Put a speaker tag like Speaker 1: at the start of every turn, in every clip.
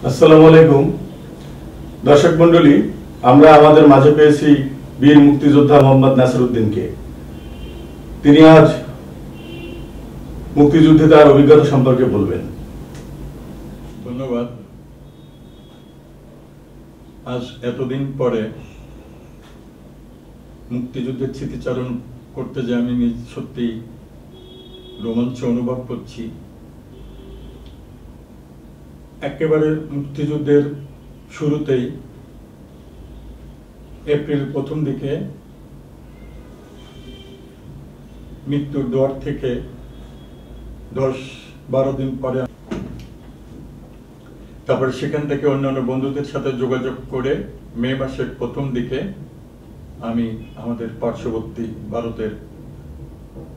Speaker 1: আসসালামু আলাইকুম দর্শক মণ্ডলী, আমরা আমাদের মাঝে পেয়েছি বীর মুক্তিযোদ্ধা মোহাম্মদ নাসিরউদ্দিনকে। তিনি আজ মুক্তিযুদ্ধে তার অভিজ্ঞতা সম্পর্কে বলবেন।
Speaker 2: ধন্যবাদ। আজ এতদিন পরে মুক্তিযুদ্ধের স্মৃতিচারণ করতে যে আমি সত্যি রোমাঞ্চ অনুভব করছি। একেবারে মুক্তিযুদ্ধের শুরুতেই এপ্রিল প্রথম দিকে মৃত্যুর দুয়ার থেকে 10-12 দিন পরে তারপরে সেখান থেকে অন্যান্য বন্ধুদের সাথে যোগাযোগ করে মে মাসের প্রথম দিকে আমি আমাদের পার্শ্ববর্তী ভারতের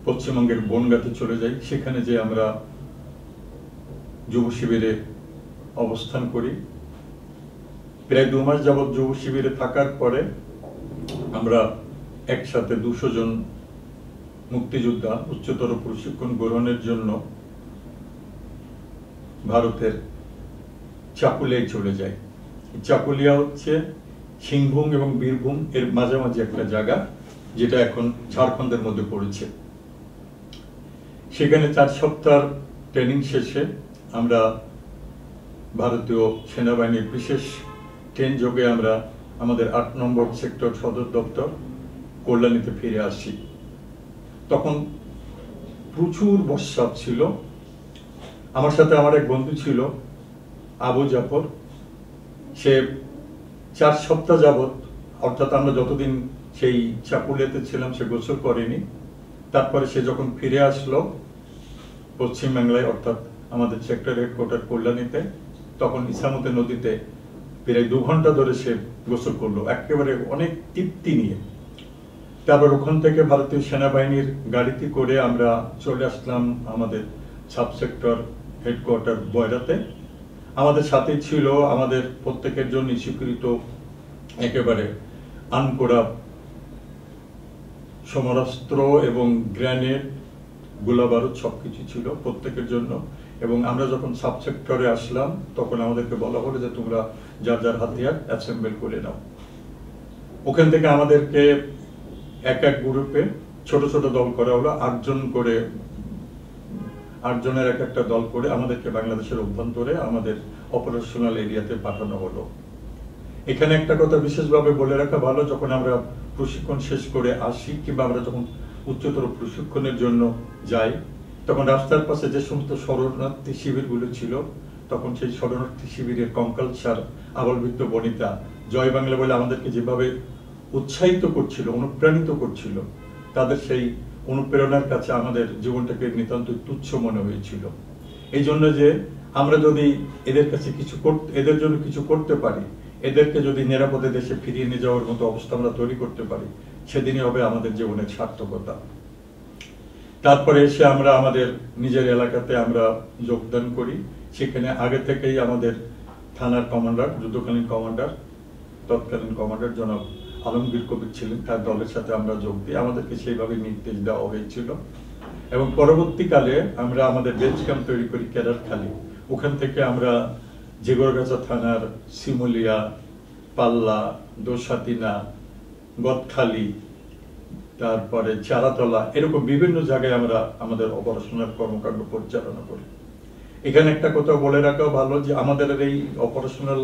Speaker 2: পশ্চিমবঙ্গের বনগাঁতে চলে যাই। সেখানে যে আমরা যুব শিবিরে অবস্থান করি। প্রায় 2 মাস যাবৎ যুব শিবিরে থাকার পরে আমরা একসাথে 200 জন মুক্তিযোদ্ধা উচ্চতর প্রশিক্ষণ গ্রহণের জন্য ভারতের চাকুলিয়ায় চলে যাই। চাকুলিয়া হচ্ছে সিংভূম এবং বীরভূম এর মাঝামাঝি একটা জায়গা, যেটা এখন ঝাড়খণ্ডের মধ্যে পড়েছে। সেখানে 4 সপ্তাহ ট্রেনিং শেষে আমরা ভারতীয় সেনাবাহিনীর বিশেষ ট্রেন যোগে আমরা আমাদের 8 নম্বর সেক্টর সদর দপ্তর কল্যাণীতে ফিরে আসি। তখন প্রচুর বর্ষা ছিল। আমার সাথে আমার এক বন্ধু ছিল আবু জাফর। সে 4 সপ্তাহ যাবৎ, অর্থাৎ আমরা যতদিন সেই চাকুলিয়াতে ছিলাম, সে গোসল করেনি। তারপরে সে যখন ফিরে আসলো পশ্চিমবাংলায়, অর্থাৎ আমাদের সেক্টর হেডকোয়ার্টার কল্যাণীতে, তখন ইছামতি নদীতে প্রায় 2 ঘন্টা ধরে সে গোসল করলো, একেবারে অনেক তৃপ্তি নিয়ে। তারপর ওখান থেকে ভারতীয় সেনাবাহিনীর গাড়িতে করে আমরা চলে আসলাম আমাদের সাব সেক্টর হেডকোয়ার্টার বয়রাতে। আমাদের সাথে ছিল আমাদের প্রত্যেকের জন্য স্বীকৃত একেবারে আনকোরা সমরাস্ত্র এবং গ্রেনেড, গোলাবারুদ সবকিছু ছিল প্রত্যেকের জন্য। এবং আমরা যখন সাব সেক্টরে আসলাম তখন আমাদেরকে বলা হলো যে তোমরা যার যার হাতিয়ার অ্যাসেম্বল করে নাও। ওখান থেকে আমাদেরকে এক এক গ্রুপে ছোট ছোট দল করা হলো, 8 জন করে, 8 জনের এক একটা দল করে আমাদেরকে বাংলাদেশের অভ্যন্তরে আমাদের অপারেশনাল এরিয়াতে পাঠানো হলো। এখানে একটা কথা বিশেষভাবে বলে রাখা ভালো, যখন আমরা প্রশিক্ষণ শেষ করে আসি কিংবা আমরা যখন উচ্চতর প্রশিক্ষণের জন্য যাই, তখন রাস্তার পাশে যে সমস্ত শরণার্থী শিবিরগুলো ছিল, তখন সেই শরণার্থী শিবিরের কঙ্কালসার আবলবৃদ্ধ বনিতা জয় বাংলা বলে আমাদেরকে যেভাবে উৎসাহিত করছিল, অনুপ্রাণিত করছিল, তাদের সেই অনুপ্রেরণার কাছে আমাদের জীবনটাকে নিতান্ত তুচ্ছ মনে হয়েছিল। এই জন্য যে আমরা যদি এদের কাছে এদের জন্য কিছু করতে পারি, এদেরকে যদি নিরাপদে দেশে ফিরিয়ে নিয়ে যাওয়ার মতো অবস্থা আমরা তৈরি করতে পারি, সেদিনই হবে আমাদের জীবনের সার্থকতা। তারপরে এসে আমরা আমাদের নিজের এলাকাতে আমরা যোগদান করি। সেখানে আগে থেকেই আমাদের থানার কমান্ডার, যুদ্ধকালীন কমান্ডার, তৎকালীন কমান্ডার জনাব আলমগীর কবির ছিলেন, তার দলের সাথে আমরা যোগ দিই। আমাদেরকে সেইভাবে নির্দেশ দেওয়া হয়েছিল। এবং পরবর্তীকালে আমরা আমাদের বেঞ্চ ক্যাম্প তৈরি করি কেরারখালী। ওখান থেকে আমরা জিগরগাছা থানার শিমুলিয়া, পাল্লা, দোসাতিনা, গদখালি, তারপরে চারাতলা, এরকম বিভিন্ন জায়গায় আমরা আমাদের অপারেশনাল কর্মকাণ্ড পরিচালনা করি। এখানে একটা কথা বলে রাখা ভালো যে আমাদের এই অপারেশনাল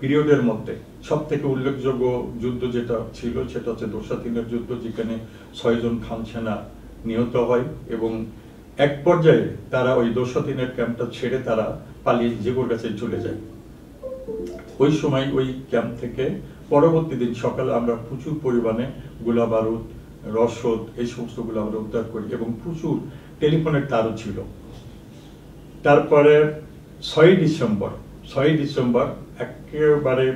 Speaker 2: পিরিয়ডের মধ্যে সব থেকে উল্লেখযোগ্য যুদ্ধ যেটা ছিল সেটা হচ্ছে দোসাতিনের যুদ্ধ, যেখানে 6 জন খান সেনা নিহত হয় এবং এক পর্যায়ে তারা ওই দোসাতিনের ক্যাম্পটা ছেড়ে তারা পালিয়ে জিগরগাছায় চলে যায়। ওই সময় ওই ক্যাম্প থেকে পরবর্তী দিন সকালে আমরা প্রচুর পরিমাণে গোলা বারুদ, রসদ, এই সমস্তগুলো আমরা উদ্ধার করি এবং প্রচুর টেলিফোনের তারও ছিল। তারপরে 6 ডিসেম্বর একেবারে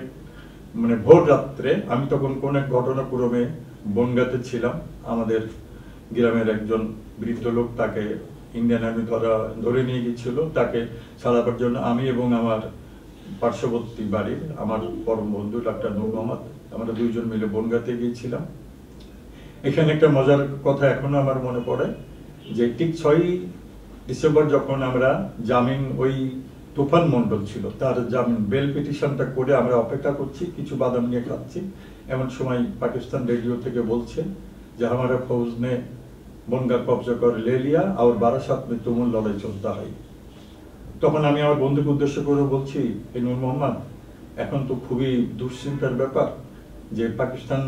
Speaker 2: মানে ভোর রাত্রে, আমি তখন কোন এক ঘটনাক্রমে বনগাঁতে ছিলাম। আমাদের গ্রামের একজন বৃদ্ধ লোক, তাকে ইন্ডিয়ান আর্মি ধরে নিয়ে গিয়েছিল। তাকে ছাড়াবার জন্য আমি এবং আমার পার্শ্ববর্তী বাড়ির আমার পরম বন্ধু ডাক্তার নূর মোহাম্মদ, আমরা 2 জন মিলে বনগাঁতে গিয়েছিলাম। এখানে একটা মজার কথা এখনো আমার মনে পড়ে যে ঠিক 6 ডিসেম্বর যখন আমরা জামিন ওই তুফান মণ্ডল ছিল, তার জামিন বেল পিটিশনটা করে আমরা অপেক্ষা করছি, কিছু বাদাম নিয়ে খাচ্ছি। এমন সময় পাকিস্তান রেডিও থেকে বলছে যে हमारा फौज ने বনগাঁ কবজা করে ले लिया और बारासात में तुमुल लड़ाई चलता है। তখন আমি আমার বন্ধুকে উদ্দেশ্য করে বলছি, এই নূর মোহাম্মদ, এখন তো খুবই দুশ্চিন্তার ব্যাপার যে পাকিস্তান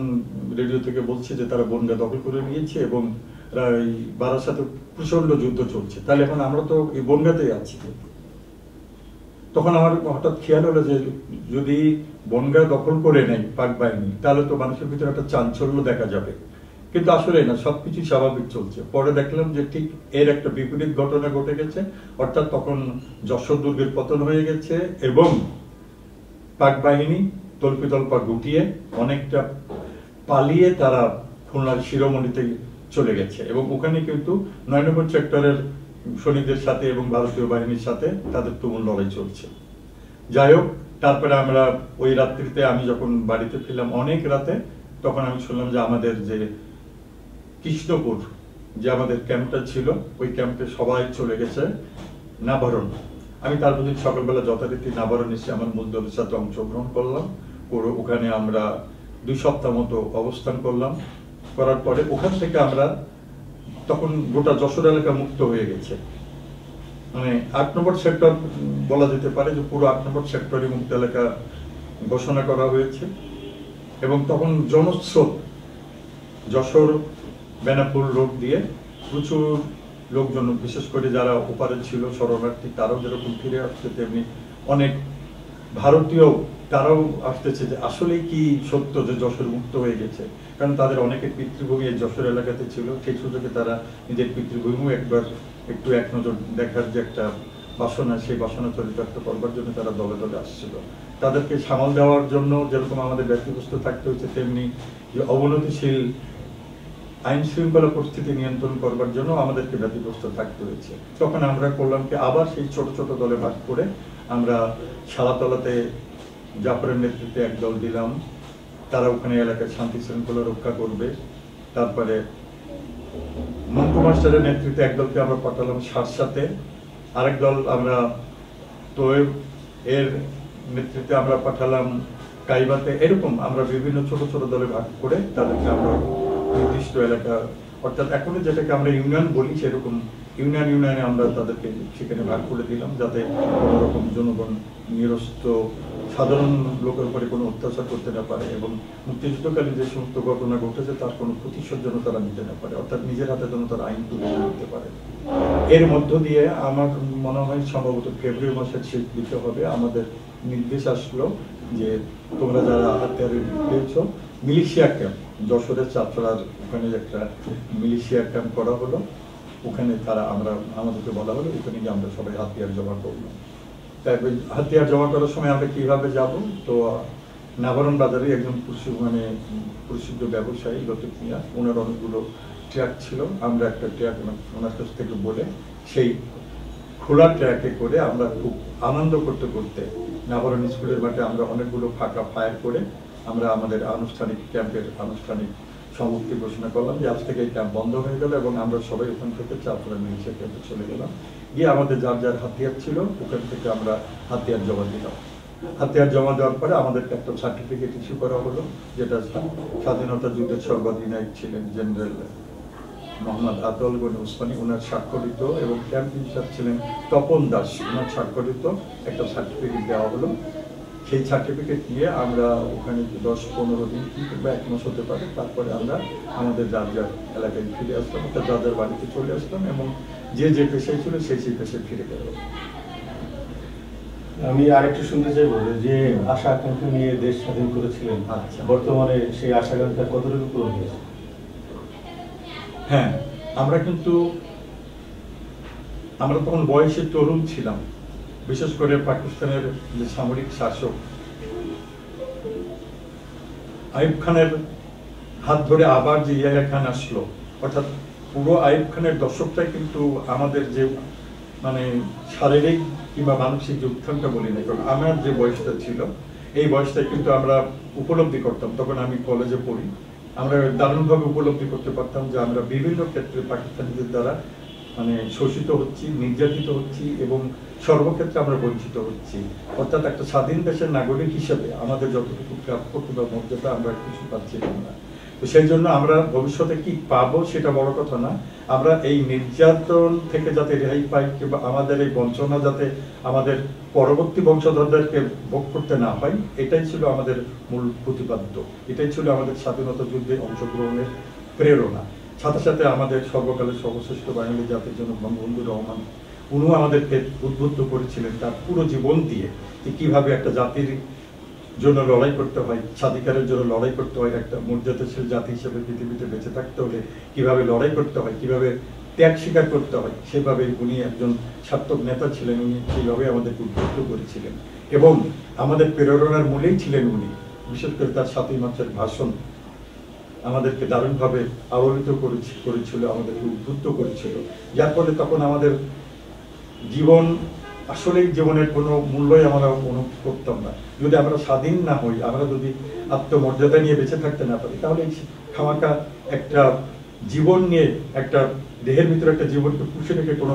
Speaker 2: রেডিও থেকে বলছে যে তারা বনগাঁ দখল করে নিয়েছে এবং বারাসাতে প্রচন্ড যুদ্ধ চলছে, তাহলে এখন আমরা তো এই বনগাঁতেই আছি। তখন আমার হঠাৎ খেয়াল হলো যে যদি বনগাঁ দখল করে নেয় পাক বাহিনী, তাহলে তো মানুষের ভিতরে একটা চাঞ্চল্য দেখা যাবে, কিন্তু আসলে না, সবকিছু স্বাভাবিক চলছে। পরে দেখলাম যে ঠিক এর একটা বিপরীত ঘটনা ঘটে গেছে, অর্থাৎ তখন যশোর দুর্গের পতন হয়ে গেছে এবং পাক বাহিনী তল্পিতল্পা গুটিয়ে অনেকটা পালিয়ে তারা খুলনার শিরোমণিতে চলে গেছে এবং ওখানে কিন্তু ৯ নম্বর সেক্টরের সৈনিকদের সাথে এবং ভারতীয় বাহিনীর সাথে তাদের তুমুল লড়াই চলছে। যাই হোক, তারপরে আমরা ওই রাত্রিতে আমি যখন বাড়িতে ফিরলাম অনেক রাতে, তখন আমি শুনলাম যে আমাদের যে কৃষ্ণপুর যে আমাদের ক্যাম্পটা ছিল, ওই ক্যাম্পে সবাই চলে গেছে নাভারণ। আমি তার প্রতি সকালবেলা যথারীতি নাভারণ এসে আমার মূল দলের সাথে অংশগ্রহণ করলাম। ওখানে আমরা 2 সপ্তাহ মতো অবস্থান করলাম। করার পরে ওখান থেকে আমরা তখন গোটা যশোর এলাকা মুক্ত হয়ে গেছে, মানে 8 নম্বর সেক্টর বলা যেতে পারে যে পুরো 8 নম্বর সেক্টরে মুক্ত এলাকা ঘোষণা করা হয়েছে। এবং তখন জনস্রোত যশোর বেনাপুর রোড দিয়ে প্রচুর লোকজন, বিশেষ করে যারা ওপারে ছিল শরণার্থী, তারাও যেরকম ফিরে আসছে, তেমনি অনেক ভারতীয় তারাও আসতেছে যে আসলে কি সত্য যে যশোর মুক্ত হয়ে গেছে, কারণ তাদের অনেকের পিতৃভূমি এই যশোর এলাকাতে ছিল। সেই সুযোগে তারা নিজের পিতৃভূমিও একটু এক নজর দেখার যে একটা বাসনা, সেই বাসনা চরিতার্থ করবার জন্য তারা দলে দলে আসছিল। তাদেরকে সামাল দেওয়ার জন্য যেরকম আমাদের ব্যতিব্যস্ত থাকতে হয়েছে, তেমনি যে অবনতিশীল আইন শৃঙ্খলা পরিস্থিতি নিয়ন্ত্রণ করবার জন্য আমাদেরকে ব্যতিব্যস্ত থাকতে হয়েছে। তখন আমরা করলাম কি, আবার সেই ছোট ছোট দলে ভাগ করে আমরা শালাতলাতে জাফরের নেতৃত্বে এক দল দিলাম, তারা ওখানে এলাকায় শান্তি শৃঙ্খলা রক্ষা করবে। তারপরে মন্টু মাস্টারের নেতৃত্বে এক দলকে আমরা পাঠালাম সারসাতে, আরেক দল আমরা তোয়েব এর নেতৃত্বে আমরা পাঠালাম কাইবাতে। এরকম আমরা বিভিন্ন ছোট ছোট দলে ভাগ করে তাদেরকে আমরা নির্দিষ্ট এলাকা, অর্থাৎ এখনো যেটাকে আমরা ইউনিয়ন বলি, সেরকম ইউনিয়নে আমরা তাদেরকে সেখানে ভাগ করে দিলাম, যাতে কোনো রকম জনগণ নিরস্ত সাধারণ লোকের উপরে কোনো অত্যাচার করতে না পারে এবং মুক্তিযুদ্ধকালীন যে সমস্ত ঘটনা ঘটেছে তার কোনো প্রতিশোধ যেন তারা নিতে না পারে, অর্থাৎ নিজের হাতে যেন তারা আইন তুলে নিতে পারে। এর মধ্য দিয়ে আমার মনে হয় সম্ভবত ফেব্রুয়ারি মাসের শেষ দিকে হবে, আমাদের নির্দেশ আসলো যে তোমরা যারা হাতিয়ারে পেয়েছ, মিলিশিয়া ক্যাম্প যশোরের চাপড়ার ওখানে একটা মিলিশিয়া ক্যাম্প করা হলো, ওখানে আমাদেরকে বলা হলো ওখানে গিয়ে আমরা সবাই হাতিয়ার জমা করলাম। তাই হাতিয়ার জমা করার সময় আমরা কিভাবে যাব, তো নাভারণ বাজারে একজন প্রসিদ্ধ ব্যবসায়ী লতিফ মিয়া, ওনার অনেকগুলো ট্রাক ছিল, আমরা একটা ট্রাক ওনার কাছ থেকে বলে সেই খোলা ট্র্যাকে করে আমরা খুব আনন্দ করতে করতে নাভারণ স্কুলের মাঠে আমরা অনেকগুলো ফাঁকা ফায়ার করে আমরা আমাদের আনুষ্ঠানিক ক্যাম্পের আনুষ্ঠানিক সমাপ্তি ঘোষণা করলাম যে আজ থেকে এই ক্যাম্প বন্ধ হয়ে গেল এবং আমরা সবাই ওখান থেকে চাপড়া মিলিশিয়া ক্যাম্পে চলে গেলাম। গিয়ে আমাদের যার যার হাতিয়ার ছিল ওখান থেকে আমরা হাতিয়ার জমা দিলাম। হাতিয়ার জমা দেওয়ার পরে আমাদেরকে একটা সার্টিফিকেট ইস্যু করা হলো, যেটা স্বাধীনতা যুদ্ধের সর্বাধিনায়ক ছিলেন জেনারেল মোহাম্মদ আতল গনি উসমানী, ওনার স্বাক্ষরিত, এবং ক্যাম্প ইনচার্জ ছিলেন তপন দাস, ওনার স্বাক্ষরিত একটা সার্টিফিকেট দেওয়া হলো। সেই সার্টিফিকেট নিয়ে আমরা ওখানে 10-15 দিন কিংবা 1 মাস হতে পারে, তারপরে আমরা আমাদের যার যার এলাকায় ফিরে আসলাম, অর্থাৎ যার যার বাড়িতে চলে আসলাম এবং যে পেশায় ছিল সেই পেশায় ফিরে গেল।
Speaker 1: আমি আরেকটু শুনতে চাইবো যে আশা আকাঙ্ক্ষা নিয়ে দেশ স্বাধীন করেছিলেন,
Speaker 2: আচ্ছা,
Speaker 1: বর্তমানে সেই আশা আকাঙ্ক্ষা কতটুকু পূরণ হয়েছে?
Speaker 2: হ্যাঁ, আমরা তখন বয়সে তরুণ ছিলাম, বিশেষ করে পাকিস্তানের যে সামরিক শাসক আইয়ুব খানের হাত ধরে আবার যে ইয়াহিয়া খান আসলো, অর্থাৎ পুরো আইয়ুব খানের দশকটাই কিন্তু আমাদের যে শারীরিক কিংবা মানসিক যে উত্থানটা বলি না, কারণ আমার যে বয়সটা ছিল এই বয়সটা কিন্তু আমরা উপলব্ধি করতাম। তখন আমি কলেজে পড়ি, আমরা দারুণভাবে উপলব্ধি করতে পারতাম যে আমরা বিভিন্ন ক্ষেত্রে পাকিস্তানিদের দ্বারা মানে শোষিত হচ্ছি, নির্যাতিত হচ্ছি এবং সর্বক্ষেত্রে আমরা বঞ্চিত হচ্ছি। অর্থাৎ একটা স্বাধীন দেশের নাগরিক হিসেবে আমাদের যতটুকু প্রাপ্য কিংবা মর্যাদা আমরা কিছু পাচ্ছিলাম না। তো সেই জন্য আমরা ভবিষ্যতে কি পাবো সেটা বড় কথা না, আমরা এই নির্যাতন থেকে যাতে রেহাই পাই কিংবা আমাদের এই বঞ্চনা যাতে আমাদের পরবর্তী বংশধরদেরকে ভোগ করতে না হয়, এটাই ছিল আমাদের মূল প্রতিপাদ্য, এটাই ছিল আমাদের স্বাধীনতা যুদ্ধে অংশগ্রহণের প্রেরণা। সাথে সাথে আমাদের সর্বকালের সর্বশ্রেষ্ঠ বাঙালি জাতির জন্য বঙ্গবন্ধু রহমান, উনিও আমাদেরকে উদ্বুদ্ধ করেছিলেন তার পুরো জীবন দিয়ে যে কিভাবে একটা জাতির জন্য লড়াই করতে হয়, স্বাধিকারের জন্য লড়াই করতে হয়, একটা মর্যাদাশীল জাতি হিসেবে পৃথিবীতে বেঁচে থাকতে হলে কিভাবে লড়াই করতে হয়, কিভাবে ত্যাগ স্বীকার করতে হয়, সেভাবে উনি একজন সার্থক নেতা ছিলেন। উনি সেইভাবে আমাদেরকে উদ্বুদ্ধ করেছিলেন এবং আমাদের প্রেরণার মূলেই ছিলেন উনি। বিশেষ করে তার 7ই মার্চের ভাষণ আমাদেরকে দারুণভাবে আলোড়িত করেছিল, আমাদেরকে উদ্বুদ্ধ করেছিল, যার ফলে তখন আমাদের জীবন আসলেই জীবনের কোনো মূল্যই আমরা অনুভব করতাম না। যদি আমরা স্বাধীন না হই, আমরা যদি আত্মমর্যাদা নিয়ে বেঁচে থাকতে না পারি, তাহলে খামাকা একটা জীবন নিয়ে, একটা দেহের ভিতরে একটা জীবনকে পুষে রেখে কোনো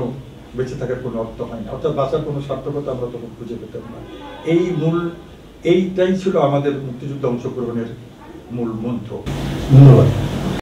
Speaker 2: বেঁচে থাকার কোনো অর্থ হয় না, অর্থাৎ বাঁচার কোনো সার্থকতা আমরা তখন খুঁজে পেতাম না। এইটাই ছিল আমাদের মুক্তিযুদ্ধে অংশগ্রহণের মূল মন্ত্র।
Speaker 1: ধন্যবাদ।